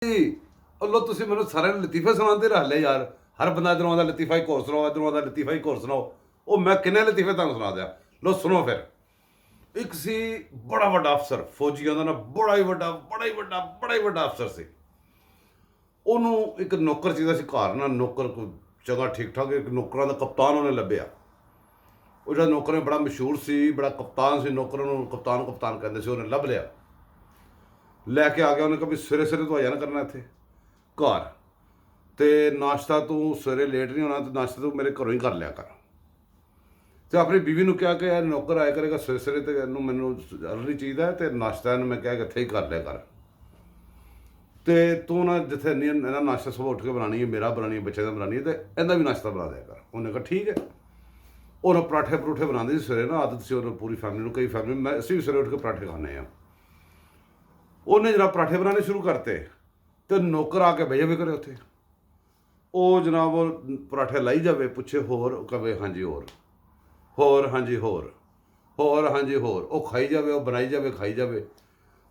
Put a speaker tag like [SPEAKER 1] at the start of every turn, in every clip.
[SPEAKER 1] ਅੱਲੋ ਤੁਸੀਂ ਮੈਨੂੰ ਸਾਰਿਆਂ ਨੂੰ ਲਤੀਫੇ ਸੁਣਾਉਂਦੇ ਰਹਿ ਲੈ ਯਾਰ। ਹਰ ਬੰਦਾ ਇੱਧਰੋਂ ਆਉਂਦਾ ਲਤੀਫਾ ਇੱਕ ਹੋਰ ਸੁਣਾਓ, ਇੱਧਰੋਂ ਆਉਂਦਾ ਲਤੀਫਾ ਇੱਕ ਹੋਰ ਸੁਣਾਓ। ਉਹ ਮੈਂ ਕਿੰਨੇ ਲਤੀਫੇ ਤੁਹਾਨੂੰ ਸੁਣਾ ਦਿਆਂ। ਲੋ ਸੁਣੋ ਫਿਰ। ਇੱਕ ਸੀ ਬੜਾ ਵੱਡਾ ਅਫਸਰ ਫੌਜੀਆਂ ਦਾ ਨਾ, ਬੜਾ ਹੀ ਵੱਡਾ ਬੜਾ ਹੀ ਵੱਡਾ ਬੜਾ ਹੀ ਵੱਡਾ ਅਫਸਰ ਸੀ। ਉਹਨੂੰ ਇੱਕ ਨੌਕਰ ਚਾਹੀਦਾ ਸੀ ਘਰ ਨਾ, ਨੌਕਰ ਕੋਈ ਜਗ੍ਹਾ ਠੀਕ ਠਾਕ, ਇੱਕ ਨੌਕਰਾਂ ਦਾ ਕਪਤਾਨ ਉਹਨੇ ਲੱਭਿਆ। ਉਹ ਜਿਹੜਾ ਨੌਕਰ ਨੇ ਬੜਾ ਮਸ਼ਹੂਰ ਸੀ, ਬੜਾ ਕਪਤਾਨ ਸੀ, ਨੌਕਰ ਨੂੰ ਕਪਤਾਨ ਕਪਤਾਨ ਕਹਿੰਦੇ ਸੀ। ਉਹਨੇ ਲੱਭ ਲਿਆ, ਲੈ ਕੇ ਆ ਗਿਆ। ਉਹਨੇ ਕਿਹਾ ਵੀ ਸਵੇਰੇ ਸਵੇਰੇ ਤੂੰ ਆ ਜਾਣਾ ਕਰਨਾ ਇੱਥੇ ਘਰ, ਤੇ ਨਾਸ਼ਤਾ ਤੂੰ ਸਵੇਰੇ ਲੇਟ ਨਹੀਂ ਹੋਣਾ, ਤੇ ਨਾਸ਼ਤਾ ਤੂੰ ਮੇਰੇ ਘਰੋਂ ਹੀ ਕਰ ਲਿਆ ਕਰ। ਤੇ ਆਪਣੀ ਬੀਵੀ ਨੂੰ ਕਿਹਾ ਕਿ ਇਹ ਨੌਕਰ ਆਇਆ ਕਰੇਗਾ ਸਵੇਰੇ ਸਵੇਰੇ, ਤੇ ਇਹਨੂੰ ਮੈਨੂੰ ਅਰਲੀ ਚਾਹੀਦਾ, ਤੇ ਨਾਸ਼ਤਾ ਇਹਨੂੰ ਮੈਂ ਕਿਹਾ ਕਿ ਇੱਥੇ ਹੀ ਕਰ ਲਿਆ ਕਰ। ਤੇ ਤੂੰ ਨਾ ਜਿੱਥੇ ਨਹੀਂ ਇਹਨਾਂ ਨਾਸ਼ਤਾ ਸੁਬਾਹ ਉੱਠ ਕੇ ਬਣਾਉਣੀ ਹੈ, ਮੇਰਾ ਬਣਾਉਣੀ ਹੈ, ਬੱਚੇ ਦਾ ਬਣਾਉਣੀ ਹੈ, ਤੇ ਇਹਦਾ ਵੀ ਨਾਸ਼ਤਾ ਬਣਾ ਦਿਆ ਕਰ। ਉਹਨੇ ਕਿਹਾ ਠੀਕ ਹੈ। ਉਹਨੂੰ ਪਰਾਠੇ ਪਰੂਠੇ ਬਣਾਉਂਦੇ ਸੀ ਸਵੇਰੇ ਨਾ, ਆਦਤ ਸੀ ਉਹਨੂੰ ਪੂਰੀ ਫੈਮਿਲੀ ਨੂੰ। ਕਈ ਫੈਮਿਲੀ ਮੈਂ ਅਸੀਂ ਵੀ ਸਵੇਰੇ ਉੱਠ ਕੇ ਪਰਾਠੇ ਖਾਂਦੇ ਹਾਂ। ਉਹਨੇ ਜਨਾਬ ਪਰਾਠੇ ਬਣਾਉਣੇ ਸ਼ੁਰੂ ਕਰਤੇ, ਤੇ ਨੌਕਰ ਆ ਕੇ ਬਹਿ ਜਾਵੇ ਕਰੇ ਉੱਥੇ। ਉਹ ਜਨਾਬ ਉਹ ਪਰਾਠੇ ਲਾਈ ਜਾਵੇ, ਪੁੱਛੇ ਹੋਰ, ਕਵੇ ਹਾਂਜੀ ਹੋਰ, ਹੋਰ ਹਾਂਜੀ ਹੋਰ, ਹੋਰ ਹਾਂਜੀ ਹੋਰ। ਉਹ ਖਾਈ ਜਾਵੇ, ਉਹ ਬਣਾਈ ਜਾਵੇ, ਖਾਈ ਜਾਵੇ।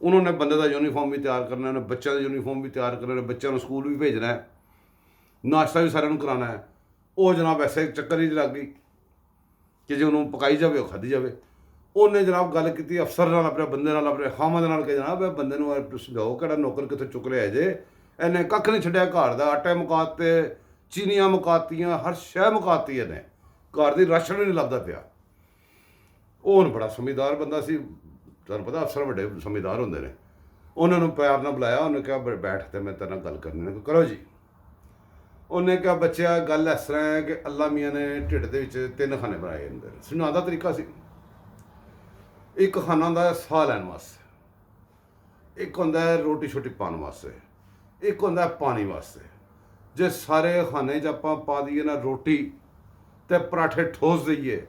[SPEAKER 1] ਉਹਨਾਂ ਨੇ ਬੰਦੇ ਦਾ ਯੂਨੀਫਾਰਮ ਵੀ ਤਿਆਰ ਕਰਨਾ, ਉਹਨੇ ਬੱਚਿਆਂ ਦਾ ਯੂਨੀਫਾਰਮ ਵੀ ਤਿਆਰ ਕਰਨਾ, ਬੱਚਿਆਂ ਨੂੰ ਸਕੂਲ ਵੀ ਭੇਜਣਾ ਹੈ, ਨਾਸ਼ਤਾ ਵੀ ਸਾਰਿਆਂ ਨੂੰ ਕਰਾਉਣਾ ਹੈ। ਉਹ ਜਨਾਬ ਐਸੇ ਚੱਕਰ ਹੀ ਲੱਗ ਗਈ ਕਿ ਜੇ ਉਹਨੂੰ ਪਕਾਈ ਜਾਵੇ, ਉਹ ਖਾਧੀ ਜਾਵੇ। ਉਹਨੇ ਜਨਾਬ ਗੱਲ ਕੀਤੀ ਅਫਸਰ ਨਾਲ, ਆਪਣੇ ਬੰਦੇ ਨਾਲ, ਆਪਣੇ ਖਾਮਦ ਨਾਲ, ਕਿ ਜਨਾਬ ਇਹ ਬੰਦੇ ਨੂੰ ਸਮਝਾਓ ਕਿਹੜਾ ਨੌਕਰ ਕਿੱਥੇ ਚੁੱਕ ਲਿਆ ਜੇ, ਇਹਨੇ ਕੱਖ ਨਹੀਂ ਛੱਡਿਆ ਘਰ ਦਾ। ਆਟੇ ਮੁਕਾਤੇ, ਚੀਨੀਆਂ ਮੁਕਾਤੀਆਂ, ਹਰ ਸ਼ੈ ਮੁਕਾਤੀ ਇਹਨੇ, ਘਰ ਦੀ ਰਾਸ਼ਨ ਨਹੀਂ ਲੱਭਦਾ ਪਿਆ। ਉਹ ਹੁਣ ਬੜਾ ਸਮਝਦਾਰ ਬੰਦਾ ਸੀ, ਤੁਹਾਨੂੰ ਪਤਾ ਅਫਸਰ ਵੱਡੇ ਸਮਝਦਾਰ ਹੁੰਦੇ ਨੇ। ਉਹਨਾਂ ਨੂੰ ਪਿਆਰ ਨਾਲ ਬੁਲਾਇਆ, ਉਹਨੇ ਕਿਹਾ ਬੈਠ ਤੇ ਮੈਂ ਤੇਰੇ ਨਾਲ ਗੱਲ ਕਰਨੀ ਹੈ। ਕਰੋ ਜੀ। ਉਹਨੇ ਕਿਹਾ ਬੱਚਿਆ ਗੱਲ ਇਸ ਤਰ੍ਹਾਂ ਹੈ ਕਿ ਅੱਲਾ ਮੀਆਂ ਨੇ ਢਿੱਡ ਦੇ ਵਿੱਚ 3 ਖਾਨੇ ਬਣਾਏ ਹੁੰਦੇ ਨੇ। ਸੁਣਾਉਣ ਦਾ ਤਰੀਕਾ ਸੀ, ਇੱਕ ਖਾਨਾ ਹੁੰਦਾ ਸਾਹ ਲੈਣ ਵਾਸਤੇ, ਇੱਕ ਹੁੰਦਾ ਰੋਟੀ ਛੋਟੀ ਪਾਉਣ ਵਾਸਤੇ, ਇੱਕ ਹੁੰਦਾ ਪਾਣੀ ਵਾਸਤੇ। ਜੇ ਸਾਰੇ ਖਾਨੇ 'ਚ ਆਪਾਂ ਪਾ ਦਈਏ ਨਾ ਰੋਟੀ ਤੇ ਪਰਾਠੇ ਠੋਸ ਦਈਏ,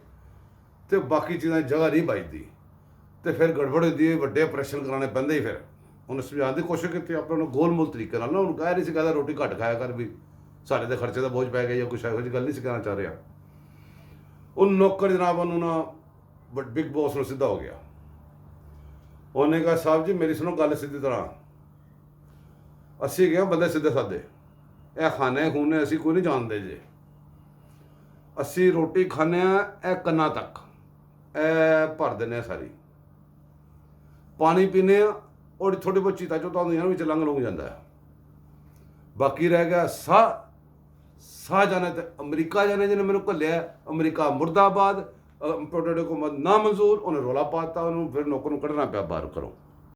[SPEAKER 1] ਤੇ ਬਾਕੀ ਚੀਜ਼ਾਂ ਜਗ੍ਹਾ ਨਹੀਂ ਬਚਦੀ, ਤੇ ਫਿਰ ਗੜਬੜ ਹੁੰਦੀ ਹੈ, ਵੱਡੇ ਆਪਰੇਸ਼ਨ ਕਰਾਉਣੇ ਪੈਂਦੇ ਹੀ। ਫਿਰ ਉਹਨੇ ਸਮਝਾਉਣ ਦੀ ਕੋਸ਼ਿਸ਼ ਕੀਤੀ ਆਪਣੇ ਨੂੰ ਗੋਲ-ਮੋਲ ਤਰੀਕੇ ਨਾਲ ਨਾ। ਉਹਨੂੰ ਕਹਿ ਰਹੀ ਸੀ ਕਹਿੰਦਾ ਰੋਟੀ ਘੱਟ ਖਾਇਆ ਕਰ, ਵੀ ਸਾਡੇ ਦੇ ਖਰਚੇ ਦਾ ਬੋਝ ਪੈ ਗਿਆ ਜਾਂ ਕੁਛ ਇਹੋ ਜਿਹੀ ਗੱਲ ਨਹੀਂ ਸੀ ਕਹਿਣਾ ਚਾਹ ਰਿਹਾ। ਉਹ ਨੌਕਰ ਜਨਾਬ ਉਹਨੂੰ ਨਾ ਬਿਗ ਬੌਸ ਨੂੰ ਸਿੱਧਾ ਹੋ ਗਿਆ। ਉਹਨੇ ਕਿਹਾ ਸਾਹਿਬ ਜੀ ਮੇਰੀ ਸੁਣੋ ਗੱਲ ਸਿੱਧੀ ਤਰ੍ਹਾਂ, ਅਸੀਂ ਗਏ ਬੰਦੇ ਸਿੱਧੇ ਸਾਦੇ, ਇਹ ਖਾਣੇ ਖੂਨੇ ਅਸੀਂ ਕੋਈ ਨਹੀਂ ਜਾਣਦੇ ਜੇ। ਅਸੀਂ ਰੋਟੀ ਖਾਂਦੇ ਹਾਂ ਇਹ ਕੰਨਾਂ ਤੱਕ, ਇਹ ਭਰ ਦਿੰਦੇ ਹਾਂ ਸਾਰੀ। ਪਾਣੀ ਪੀਂਦੇ ਹਾਂ ਔਰ ਥੋੜ੍ਹੀ ਬਹੁਤ ਚੀਤਾ ਚੋਤਾ ਹੁੰਦੀਆਂ ਵਿੱਚ ਲੰਘ ਲੁੰਘ ਜਾਂਦਾ ਹੈ। ਬਾਕੀ ਰਹਿ ਗਿਆ ਸਾਹ। ਸਾਹ ਜਾਣੇ ਤੇ ਅਮਰੀਕਾ ਜਾਣੇ, ਜਿਹਨੇ ਮੈਨੂੰ ਘੱਲਿਆ ਅਮਰੀਕਾ ਮੁਰਦਾਬਾਦ, ਪ੍ਰੋਟੋਡੇ ਕੋ ਨਾ ਮਨਜ਼ੂਰ। ਉਹਨੇ ਰੌਲਾ ਪਾ ਦਿੱਤਾ, ਉਹਨੂੰ ਫਿਰ ਨੌਕਰ ਨੂੰ ਕੱਢਣਾ ਪਿਆ ਬਾਹਰ ਕਰੋ।